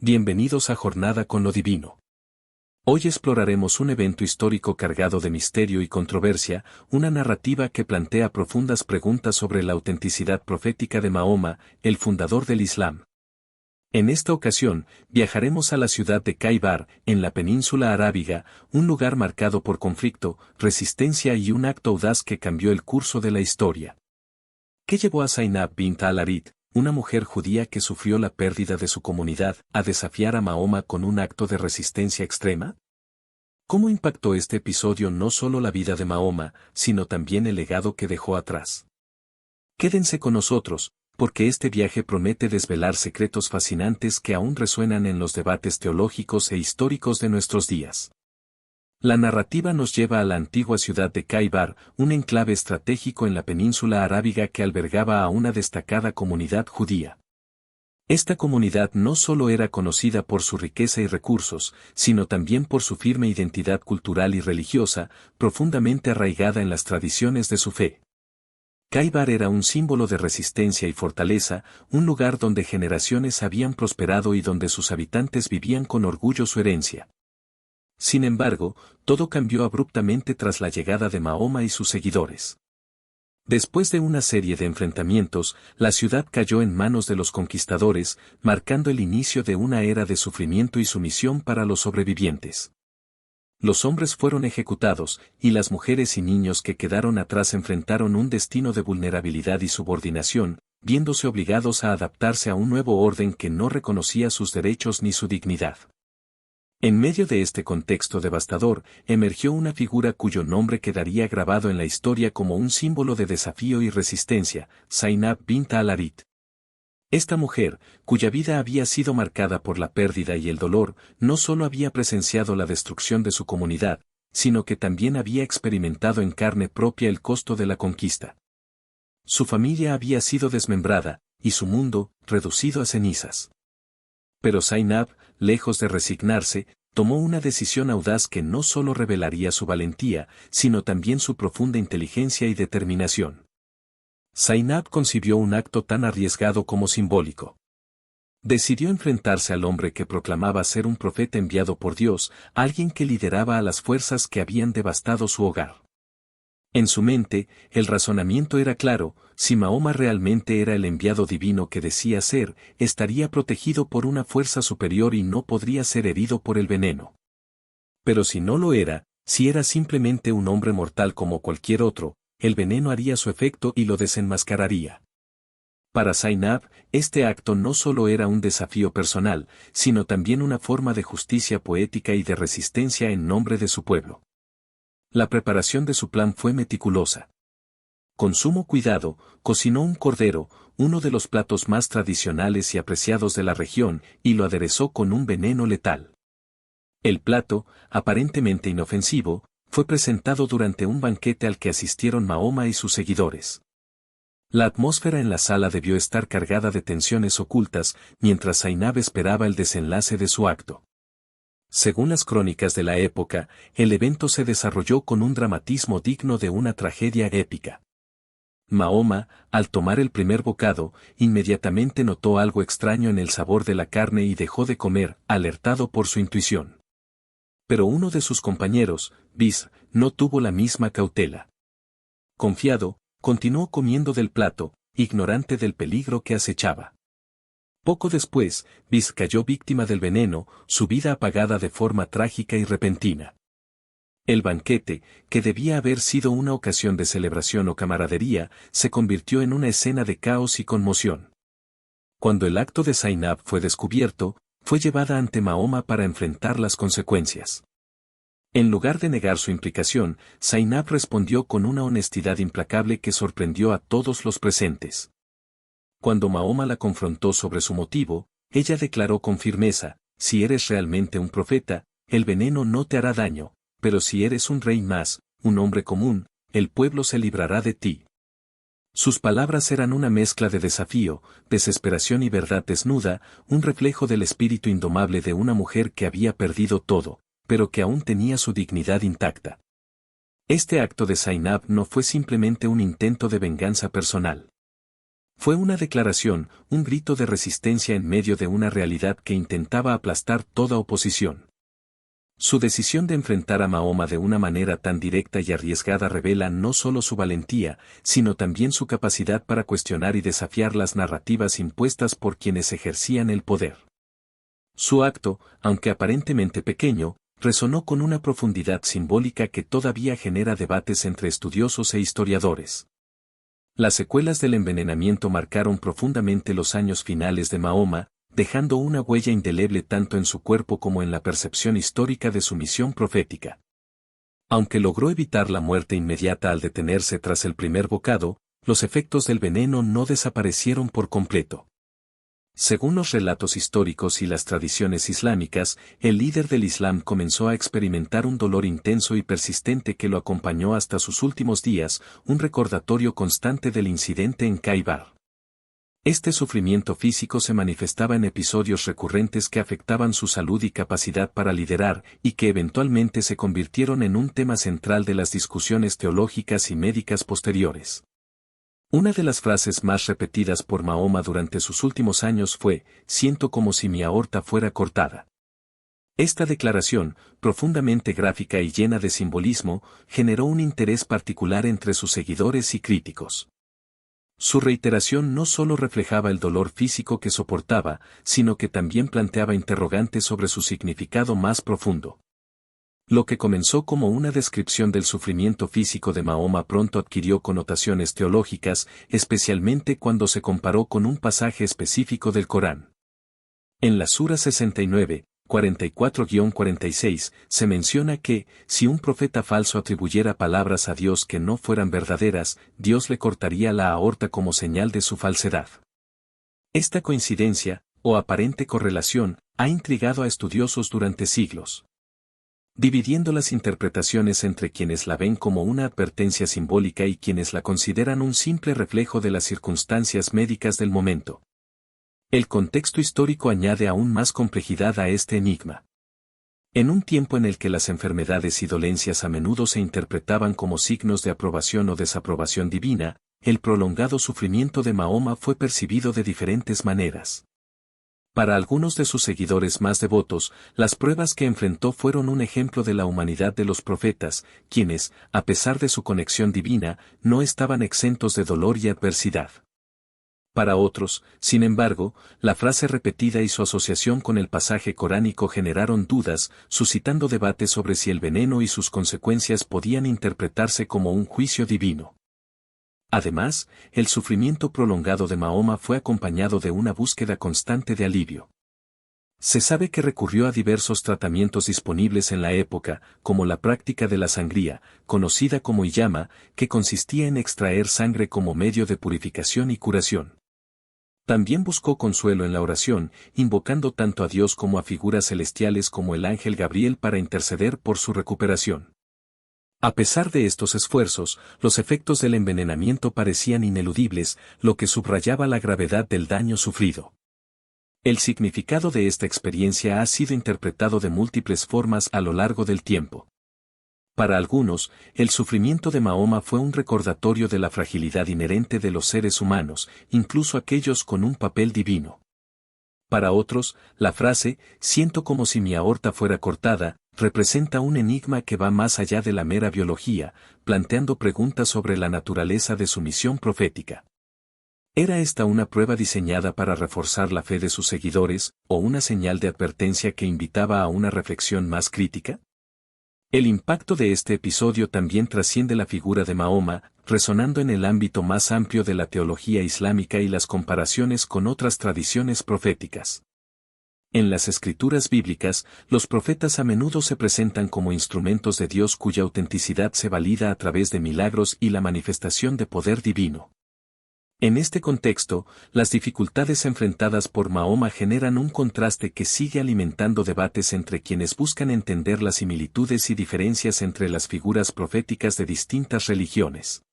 Bienvenidos a Jornada con lo Divino. Hoy exploraremos un evento histórico cargado de misterio y controversia, una narrativa que plantea profundas preguntas sobre la autenticidad profética de Mahoma, el fundador del Islam. En esta ocasión, viajaremos a la ciudad de Khaybar, en la península arábiga, un lugar marcado por conflicto, resistencia y un acto audaz que cambió el curso de la historia. ¿Qué llevó a Zainab bint al-Harith, una mujer judía que sufrió la pérdida de su comunidad, a desafiar a Mahoma con un acto de resistencia extrema? ¿Cómo impactó este episodio no solo la vida de Mahoma, sino también el legado que dejó atrás? Quédense con nosotros, porque este viaje promete desvelar secretos fascinantes que aún resuenan en los debates teológicos e históricos de nuestros días. La narrativa nos lleva a la antigua ciudad de Khaybar, un enclave estratégico en la península arábiga que albergaba a una destacada comunidad judía. Esta comunidad no solo era conocida por su riqueza y recursos, sino también por su firme identidad cultural y religiosa, profundamente arraigada en las tradiciones de su fe. Khaybar era un símbolo de resistencia y fortaleza, un lugar donde generaciones habían prosperado y donde sus habitantes vivían con orgullo su herencia. Sin embargo, todo cambió abruptamente tras la llegada de Mahoma y sus seguidores. Después de una serie de enfrentamientos, la ciudad cayó en manos de los conquistadores, marcando el inicio de una era de sufrimiento y sumisión para los sobrevivientes. Los hombres fueron ejecutados, y las mujeres y niños que quedaron atrás enfrentaron un destino de vulnerabilidad y subordinación, viéndose obligados a adaptarse a un nuevo orden que no reconocía sus derechos ni su dignidad. En medio de este contexto devastador, emergió una figura cuyo nombre quedaría grabado en la historia como un símbolo de desafío y resistencia, Zainab bint al-Harith. Esta mujer, cuya vida había sido marcada por la pérdida y el dolor, no solo había presenciado la destrucción de su comunidad, sino que también había experimentado en carne propia el costo de la conquista. Su familia había sido desmembrada, y su mundo, reducido a cenizas. Pero Zainab, lejos de resignarse, tomó una decisión audaz que no solo revelaría su valentía, sino también su profunda inteligencia y determinación. Zainab concibió un acto tan arriesgado como simbólico. Decidió enfrentarse al hombre que proclamaba ser un profeta enviado por Dios, alguien que lideraba a las fuerzas que habían devastado su hogar. En su mente, el razonamiento era claro: si Mahoma realmente era el enviado divino que decía ser, estaría protegido por una fuerza superior y no podría ser herido por el veneno. Pero si no lo era, si era simplemente un hombre mortal como cualquier otro, el veneno haría su efecto y lo desenmascararía. Para Zainab, este acto no solo era un desafío personal, sino también una forma de justicia poética y de resistencia en nombre de su pueblo. La preparación de su plan fue meticulosa. Con sumo cuidado, cocinó un cordero, uno de los platos más tradicionales y apreciados de la región, y lo aderezó con un veneno letal. El plato, aparentemente inofensivo, fue presentado durante un banquete al que asistieron Mahoma y sus seguidores. La atmósfera en la sala debió estar cargada de tensiones ocultas, mientras Zainab esperaba el desenlace de su acto. Según las crónicas de la época, el evento se desarrolló con un dramatismo digno de una tragedia épica. Mahoma, al tomar el primer bocado, inmediatamente notó algo extraño en el sabor de la carne y dejó de comer, alertado por su intuición. Pero uno de sus compañeros, Bishr, no tuvo la misma cautela. Confiado, continuó comiendo del plato, ignorante del peligro que acechaba. Poco después, Bishr cayó víctima del veneno, su vida apagada de forma trágica y repentina. El banquete, que debía haber sido una ocasión de celebración o camaradería, se convirtió en una escena de caos y conmoción. Cuando el acto de Zainab fue descubierto, fue llevada ante Mahoma para enfrentar las consecuencias. En lugar de negar su implicación, Zainab respondió con una honestidad implacable que sorprendió a todos los presentes. Cuando Mahoma la confrontó sobre su motivo, ella declaró con firmeza: si eres realmente un profeta, el veneno no te hará daño, pero si eres un rey más, un hombre común, el pueblo se librará de ti. Sus palabras eran una mezcla de desafío, desesperación y verdad desnuda, un reflejo del espíritu indomable de una mujer que había perdido todo, pero que aún tenía su dignidad intacta. Este acto de Zainab no fue simplemente un intento de venganza personal. Fue una declaración, un grito de resistencia en medio de una realidad que intentaba aplastar toda oposición. Su decisión de enfrentar a Mahoma de una manera tan directa y arriesgada revela no solo su valentía, sino también su capacidad para cuestionar y desafiar las narrativas impuestas por quienes ejercían el poder. Su acto, aunque aparentemente pequeño, resonó con una profundidad simbólica que todavía genera debates entre estudiosos e historiadores. Las secuelas del envenenamiento marcaron profundamente los años finales de Mahoma, dejando una huella indeleble tanto en su cuerpo como en la percepción histórica de su misión profética. Aunque logró evitar la muerte inmediata al detenerse tras el primer bocado, los efectos del veneno no desaparecieron por completo. Según los relatos históricos y las tradiciones islámicas, el líder del Islam comenzó a experimentar un dolor intenso y persistente que lo acompañó hasta sus últimos días, un recordatorio constante del incidente en Khaybar. Este sufrimiento físico se manifestaba en episodios recurrentes que afectaban su salud y capacidad para liderar, y que eventualmente se convirtieron en un tema central de las discusiones teológicas y médicas posteriores. Una de las frases más repetidas por Mahoma durante sus últimos años fue: "Siento como si mi aorta fuera cortada". Esta declaración, profundamente gráfica y llena de simbolismo, generó un interés particular entre sus seguidores y críticos. Su reiteración no solo reflejaba el dolor físico que soportaba, sino que también planteaba interrogantes sobre su significado más profundo. Lo que comenzó como una descripción del sufrimiento físico de Mahoma pronto adquirió connotaciones teológicas, especialmente cuando se comparó con un pasaje específico del Corán. En la Sura 69, 44-46, se menciona que, si un profeta falso atribuyera palabras a Dios que no fueran verdaderas, Dios le cortaría la aorta como señal de su falsedad. Esta coincidencia, o aparente correlación, ha intrigado a estudiosos durante siglos. Dividiendo las interpretaciones entre quienes la ven como una advertencia simbólica y quienes la consideran un simple reflejo de las circunstancias médicas del momento. El contexto histórico añade aún más complejidad a este enigma. En un tiempo en el que las enfermedades y dolencias a menudo se interpretaban como signos de aprobación o desaprobación divina, el prolongado sufrimiento de Mahoma fue percibido de diferentes maneras. Para algunos de sus seguidores más devotos, las pruebas que enfrentó fueron un ejemplo de la humanidad de los profetas, quienes, a pesar de su conexión divina, no estaban exentos de dolor y adversidad. Para otros, sin embargo, la frase repetida y su asociación con el pasaje coránico generaron dudas, suscitando debate sobre si el veneno y sus consecuencias podían interpretarse como un juicio divino. Además, el sufrimiento prolongado de Mahoma fue acompañado de una búsqueda constante de alivio. Se sabe que recurrió a diversos tratamientos disponibles en la época, como la práctica de la sangría, conocida como hiyama, que consistía en extraer sangre como medio de purificación y curación. También buscó consuelo en la oración, invocando tanto a Dios como a figuras celestiales como el ángel Gabriel para interceder por su recuperación. A pesar de estos esfuerzos, los efectos del envenenamiento parecían ineludibles, lo que subrayaba la gravedad del daño sufrido. El significado de esta experiencia ha sido interpretado de múltiples formas a lo largo del tiempo. Para algunos, el sufrimiento de Mahoma fue un recordatorio de la fragilidad inherente de los seres humanos, incluso aquellos con un papel divino. Para otros, la frase, "siento como si mi aorta fuera cortada", representa un enigma que va más allá de la mera biología, planteando preguntas sobre la naturaleza de su misión profética. ¿Era esta una prueba diseñada para reforzar la fe de sus seguidores, o una señal de advertencia que invitaba a una reflexión más crítica? El impacto de este episodio también trasciende la figura de Mahoma, resonando en el ámbito más amplio de la teología islámica y las comparaciones con otras tradiciones proféticas. En las escrituras bíblicas, los profetas a menudo se presentan como instrumentos de Dios cuya autenticidad se valida a través de milagros y la manifestación de poder divino. En este contexto, las dificultades enfrentadas por Mahoma generan un contraste que sigue alimentando debates entre quienes buscan entender las similitudes y diferencias entre las figuras proféticas de distintas religiones.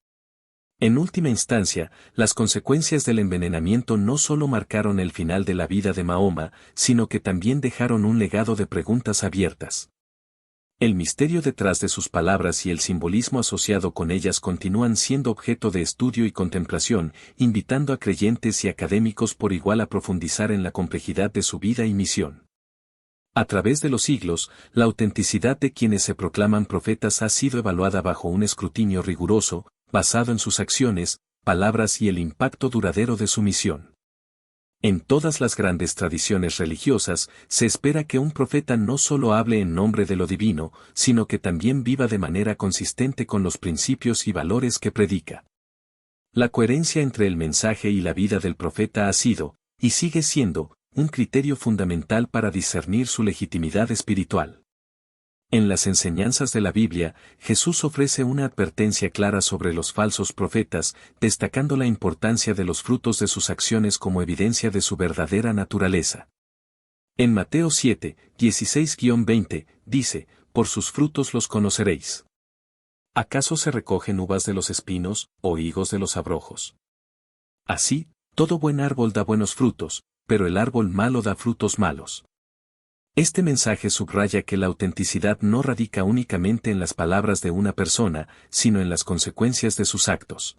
En última instancia, las consecuencias del envenenamiento no solo marcaron el final de la vida de Mahoma, sino que también dejaron un legado de preguntas abiertas. El misterio detrás de sus palabras y el simbolismo asociado con ellas continúan siendo objeto de estudio y contemplación, invitando a creyentes y académicos por igual a profundizar en la complejidad de su vida y misión. A través de los siglos, la autenticidad de quienes se proclaman profetas ha sido evaluada bajo un escrutinio riguroso, basado en sus acciones, palabras y el impacto duradero de su misión. En todas las grandes tradiciones religiosas, se espera que un profeta no solo hable en nombre de lo divino, sino que también viva de manera consistente con los principios y valores que predica. La coherencia entre el mensaje y la vida del profeta ha sido, y sigue siendo, un criterio fundamental para discernir su legitimidad espiritual. En las enseñanzas de la Biblia, Jesús ofrece una advertencia clara sobre los falsos profetas, destacando la importancia de los frutos de sus acciones como evidencia de su verdadera naturaleza. En Mateo 7, 16-20, dice, «Por sus frutos los conoceréis. ¿Acaso se recogen uvas de los espinos, o higos de los abrojos? Así, todo buen árbol da buenos frutos, pero el árbol malo da frutos malos». Este mensaje subraya que la autenticidad no radica únicamente en las palabras de una persona, sino en las consecuencias de sus actos.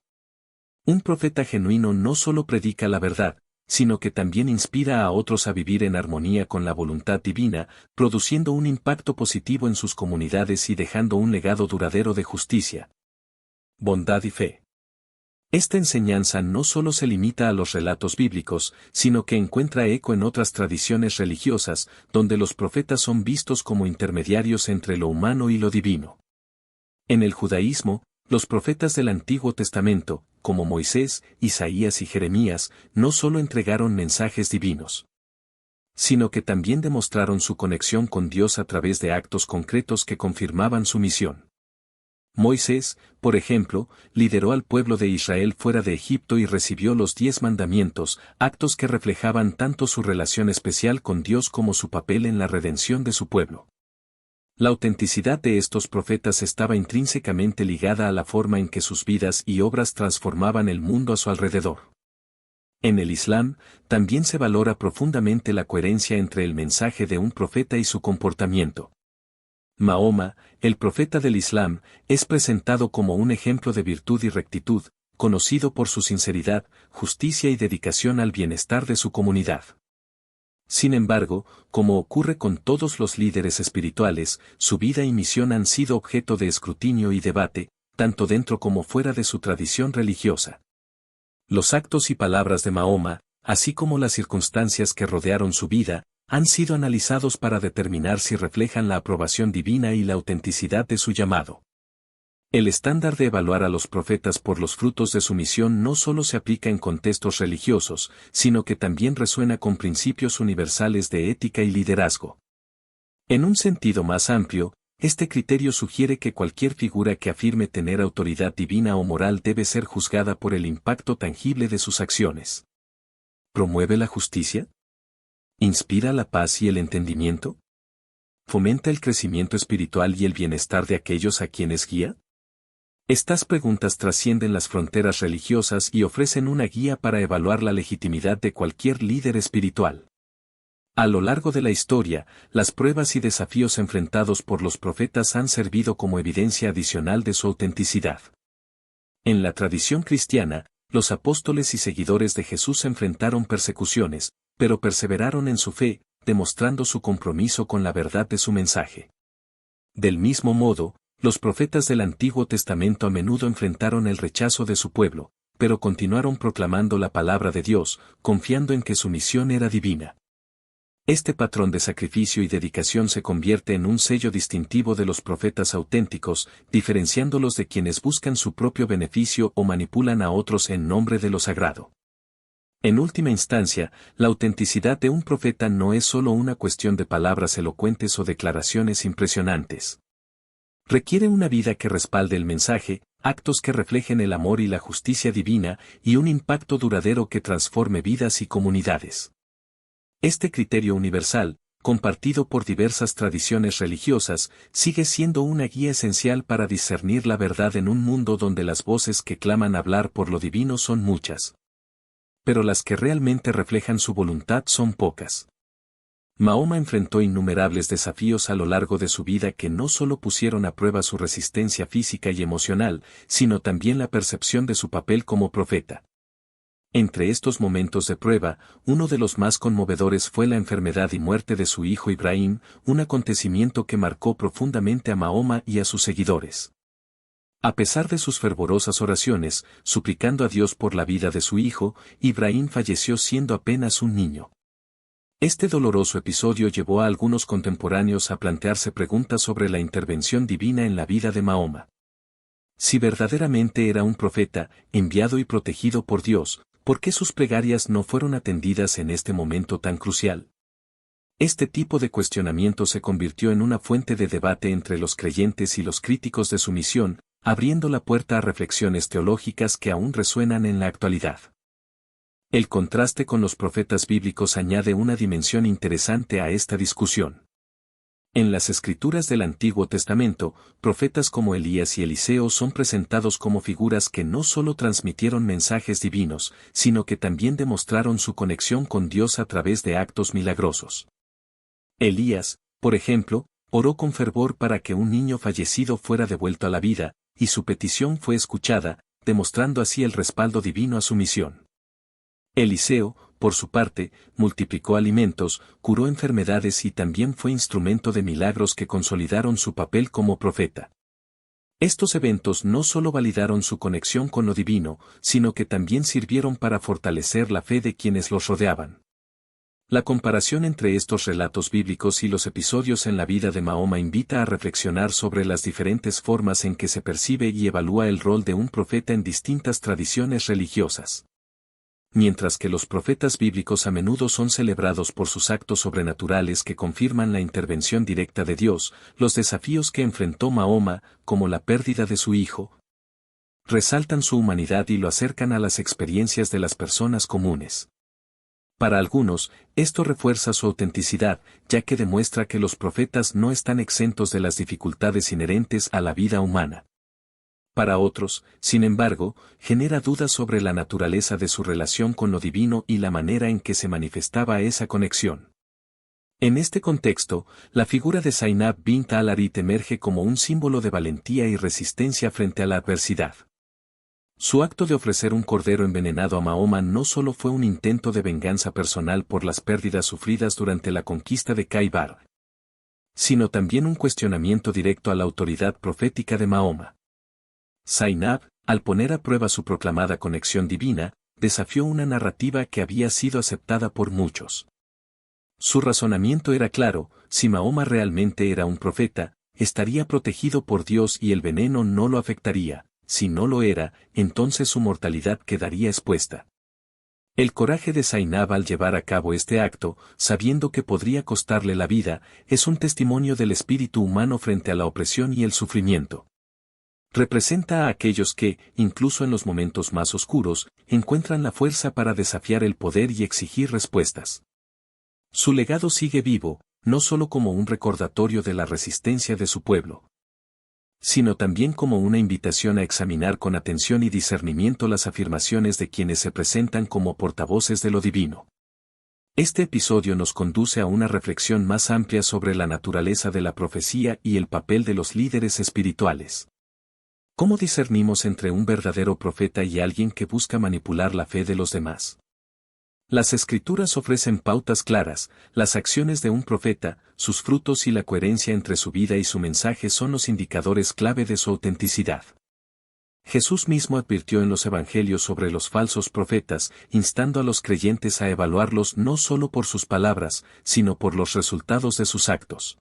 Un profeta genuino no solo predica la verdad, sino que también inspira a otros a vivir en armonía con la voluntad divina, produciendo un impacto positivo en sus comunidades y dejando un legado duradero de justicia, bondad y fe. Esta enseñanza no solo se limita a los relatos bíblicos, sino que encuentra eco en otras tradiciones religiosas, donde los profetas son vistos como intermediarios entre lo humano y lo divino. En el judaísmo, los profetas del Antiguo Testamento, como Moisés, Isaías y Jeremías, no solo entregaron mensajes divinos, sino que también demostraron su conexión con Dios a través de actos concretos que confirmaban su misión. Moisés, por ejemplo, lideró al pueblo de Israel fuera de Egipto y recibió los 10 mandamientos, actos que reflejaban tanto su relación especial con Dios como su papel en la redención de su pueblo. La autenticidad de estos profetas estaba intrínsecamente ligada a la forma en que sus vidas y obras transformaban el mundo a su alrededor. En el Islam, también se valora profundamente la coherencia entre el mensaje de un profeta y su comportamiento. Mahoma, el profeta del Islam, es presentado como un ejemplo de virtud y rectitud, conocido por su sinceridad, justicia y dedicación al bienestar de su comunidad. Sin embargo, como ocurre con todos los líderes espirituales, su vida y misión han sido objeto de escrutinio y debate, tanto dentro como fuera de su tradición religiosa. Los actos y palabras de Mahoma, así como las circunstancias que rodearon su vida, han sido analizados para determinar si reflejan la aprobación divina y la autenticidad de su llamado. El estándar de evaluar a los profetas por los frutos de su misión no solo se aplica en contextos religiosos, sino que también resuena con principios universales de ética y liderazgo. En un sentido más amplio, este criterio sugiere que cualquier figura que afirme tener autoridad divina o moral debe ser juzgada por el impacto tangible de sus acciones. ¿Promueve la justicia? ¿Inspira la paz y el entendimiento? ¿Fomenta el crecimiento espiritual y el bienestar de aquellos a quienes guía? Estas preguntas trascienden las fronteras religiosas y ofrecen una guía para evaluar la legitimidad de cualquier líder espiritual. A lo largo de la historia, las pruebas y desafíos enfrentados por los profetas han servido como evidencia adicional de su autenticidad. En la tradición cristiana, los apóstoles y seguidores de Jesús enfrentaron persecuciones, pero perseveraron en su fe, demostrando su compromiso con la verdad de su mensaje. Del mismo modo, los profetas del Antiguo Testamento a menudo enfrentaron el rechazo de su pueblo, pero continuaron proclamando la palabra de Dios, confiando en que su misión era divina. Este patrón de sacrificio y dedicación se convierte en un sello distintivo de los profetas auténticos, diferenciándolos de quienes buscan su propio beneficio o manipulan a otros en nombre de lo sagrado. En última instancia, la autenticidad de un profeta no es solo una cuestión de palabras elocuentes o declaraciones impresionantes. Requiere una vida que respalde el mensaje, actos que reflejen el amor y la justicia divina, y un impacto duradero que transforme vidas y comunidades. Este criterio universal, compartido por diversas tradiciones religiosas, sigue siendo una guía esencial para discernir la verdad en un mundo donde las voces que claman hablar por lo divino son muchas, pero las que realmente reflejan su voluntad son pocas. Mahoma enfrentó innumerables desafíos a lo largo de su vida que no solo pusieron a prueba su resistencia física y emocional, sino también la percepción de su papel como profeta. Entre estos momentos de prueba, uno de los más conmovedores fue la enfermedad y muerte de su hijo Ibrahim, un acontecimiento que marcó profundamente a Mahoma y a sus seguidores. A pesar de sus fervorosas oraciones, suplicando a Dios por la vida de su hijo, Ibrahim falleció siendo apenas un niño. Este doloroso episodio llevó a algunos contemporáneos a plantearse preguntas sobre la intervención divina en la vida de Mahoma. Si verdaderamente era un profeta, enviado y protegido por Dios, ¿por qué sus plegarias no fueron atendidas en este momento tan crucial? Este tipo de cuestionamiento se convirtió en una fuente de debate entre los creyentes y los críticos de su misión, abriendo la puerta a reflexiones teológicas que aún resuenan en la actualidad. El contraste con los profetas bíblicos añade una dimensión interesante a esta discusión. En las escrituras del Antiguo Testamento, profetas como Elías y Eliseo son presentados como figuras que no solo transmitieron mensajes divinos, sino que también demostraron su conexión con Dios a través de actos milagrosos. Elías, por ejemplo, oró con fervor para que un niño fallecido fuera devuelto a la vida, y su petición fue escuchada, demostrando así el respaldo divino a su misión. Eliseo, por su parte, multiplicó alimentos, curó enfermedades y también fue instrumento de milagros que consolidaron su papel como profeta. Estos eventos no solo validaron su conexión con lo divino, sino que también sirvieron para fortalecer la fe de quienes los rodeaban. La comparación entre estos relatos bíblicos y los episodios en la vida de Mahoma invita a reflexionar sobre las diferentes formas en que se percibe y evalúa el rol de un profeta en distintas tradiciones religiosas. Mientras que los profetas bíblicos a menudo son celebrados por sus actos sobrenaturales que confirman la intervención directa de Dios, los desafíos que enfrentó Mahoma, como la pérdida de su hijo, resaltan su humanidad y lo acercan a las experiencias de las personas comunes. Para algunos, esto refuerza su autenticidad, ya que demuestra que los profetas no están exentos de las dificultades inherentes a la vida humana. Para otros, sin embargo, genera dudas sobre la naturaleza de su relación con lo divino y la manera en que se manifestaba esa conexión. En este contexto, la figura de Zainab bint al-Harith emerge como un símbolo de valentía y resistencia frente a la adversidad. Su acto de ofrecer un cordero envenenado a Mahoma no solo fue un intento de venganza personal por las pérdidas sufridas durante la conquista de Khaybar, sino también un cuestionamiento directo a la autoridad profética de Mahoma. Zainab, al poner a prueba su proclamada conexión divina, desafió una narrativa que había sido aceptada por muchos. Su razonamiento era claro: si Mahoma realmente era un profeta, estaría protegido por Dios y el veneno no lo afectaría. Si no lo era, entonces su mortalidad quedaría expuesta. El coraje de Zainab al llevar a cabo este acto, sabiendo que podría costarle la vida, es un testimonio del espíritu humano frente a la opresión y el sufrimiento. Representa a aquellos que, incluso en los momentos más oscuros, encuentran la fuerza para desafiar el poder y exigir respuestas. Su legado sigue vivo, no solo como un recordatorio de la resistencia de su pueblo, sino también como una invitación a examinar con atención y discernimiento las afirmaciones de quienes se presentan como portavoces de lo divino. Este episodio nos conduce a una reflexión más amplia sobre la naturaleza de la profecía y el papel de los líderes espirituales. ¿Cómo discernimos entre un verdadero profeta y alguien que busca manipular la fe de los demás? Las Escrituras ofrecen pautas claras: las acciones de un profeta, sus frutos y la coherencia entre su vida y su mensaje son los indicadores clave de su autenticidad. Jesús mismo advirtió en los Evangelios sobre los falsos profetas, instando a los creyentes a evaluarlos no solo por sus palabras, sino por los resultados de sus actos.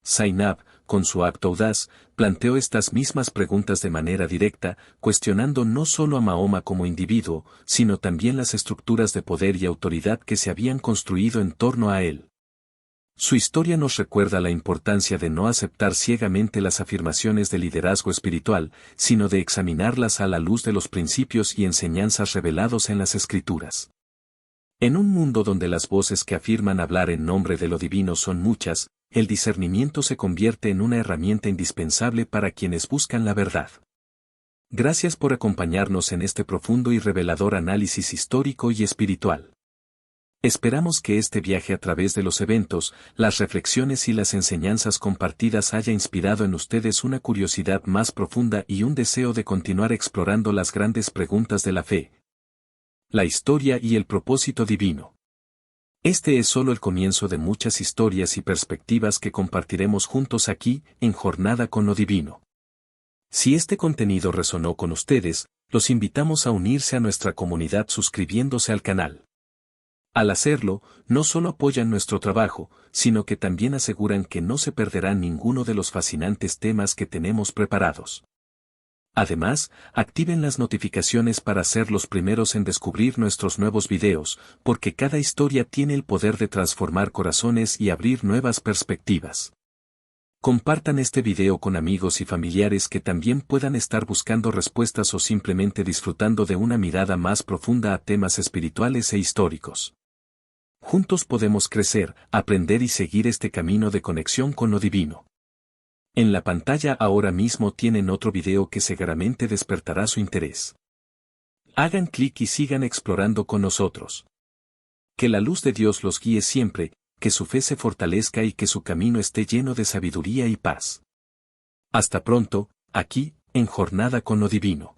Zainab, con su acto audaz, planteó estas mismas preguntas de manera directa, cuestionando no solo a Mahoma como individuo, sino también las estructuras de poder y autoridad que se habían construido en torno a él. Su historia nos recuerda la importancia de no aceptar ciegamente las afirmaciones de liderazgo espiritual, sino de examinarlas a la luz de los principios y enseñanzas revelados en las Escrituras. En un mundo donde las voces que afirman hablar en nombre de lo divino son muchas, el discernimiento se convierte en una herramienta indispensable para quienes buscan la verdad. Gracias por acompañarnos en este profundo y revelador análisis histórico y espiritual. Esperamos que este viaje a través de los eventos, las reflexiones y las enseñanzas compartidas haya inspirado en ustedes una curiosidad más profunda y un deseo de continuar explorando las grandes preguntas de la fe, la historia y el propósito divino. Este es solo el comienzo de muchas historias y perspectivas que compartiremos juntos aquí, en Jornada con lo Divino. Si este contenido resonó con ustedes, los invitamos a unirse a nuestra comunidad suscribiéndose al canal. Al hacerlo, no solo apoyan nuestro trabajo, sino que también aseguran que no se perderán ninguno de los fascinantes temas que tenemos preparados. Además, activen las notificaciones para ser los primeros en descubrir nuestros nuevos videos, porque cada historia tiene el poder de transformar corazones y abrir nuevas perspectivas. Compartan este video con amigos y familiares que también puedan estar buscando respuestas o simplemente disfrutando de una mirada más profunda a temas espirituales e históricos. Juntos podemos crecer, aprender y seguir este camino de conexión con lo divino. En la pantalla ahora mismo tienen otro video que seguramente despertará su interés. Hagan clic y sigan explorando con nosotros. Que la luz de Dios los guíe siempre, que su fe se fortalezca y que su camino esté lleno de sabiduría y paz. Hasta pronto, aquí, en Jornada con lo Divino.